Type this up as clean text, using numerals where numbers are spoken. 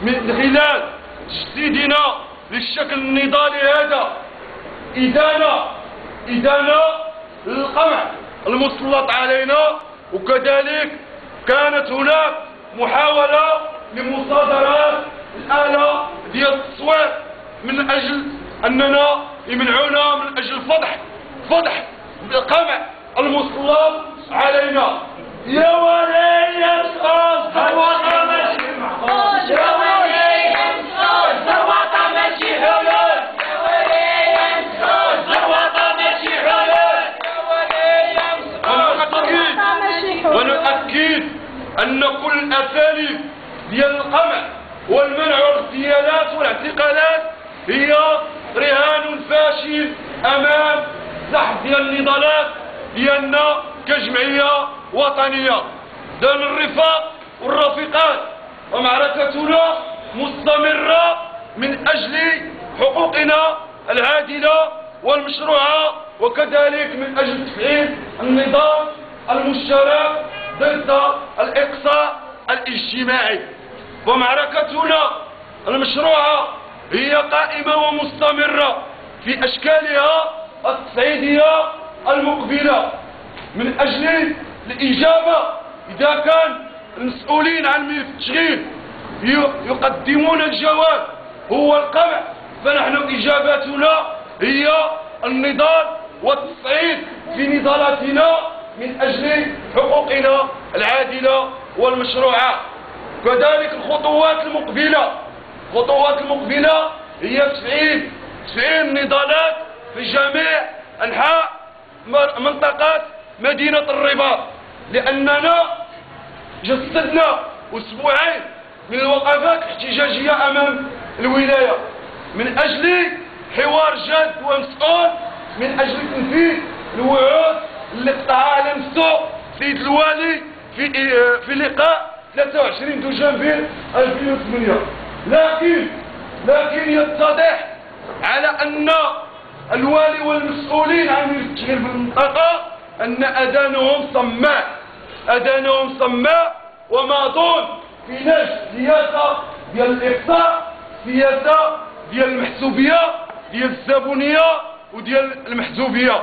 من خلال تجسيدنا للشكل النضالي هذا إدانة للقمع المسلط علينا. وكذلك كانت هناك محاولة لمصادرة الآلة ديال التصوير من أجل أننا يمنعونا من أجل فضح القمع المسلط علينا. يا ولي يا صوت الوطن ماشي محفوظ، يا ولي يا صوت الوطن ماشي حلول، يا ولي يا صوت الوطن ماشي حلول، يا ولي يا صوت. ونؤكد أن كل الأساليب ديال القمع والمنع والاغتيالات والاعتقالات هي رهان فاشل أمام سحب ديال النضالات ديالنا كجمعية وطنية. دام الرفاق والرفيقات ومعركتنا مستمرة من أجل حقوقنا العادلة والمشروعة، وكذلك من أجل تفعيل النظام المشترك ضد الإقصاء الاجتماعي. ومعركتنا المشروعة هي قائمة ومستمرة في أشكالها التصعيدية المقبلة من أجل الإجابة. إذا كان المسؤولين عن ملف التشغيل يقدمون الجواب هو القمع، فنحن إجابتنا هي النضال والتصعيد في نضالاتنا من أجل حقوقنا العادلة والمشروعة. كذلك الخطوات المقبلة هي تفعيل النضالات في جميع أنحاء منطقة مدينة الرباط، لأننا جسدنا أسبوعين من الوقفات الاحتجاجية أمام الولاية من أجل حوار جاد ومسؤول من أجل تنفيذ الوعود اللي قطعها على نفسه سيد الوالي في لقاء 23 دجنبير 2008. لكن يتضح على أن الوالي والمسؤولين عن التشغيل في المنطقة أن أذانهم صماء وماضون في نهج سياسة ديال الإقصاء، سياسة ديال المحسوبية، ديال الزبونية وديال المحزوبية.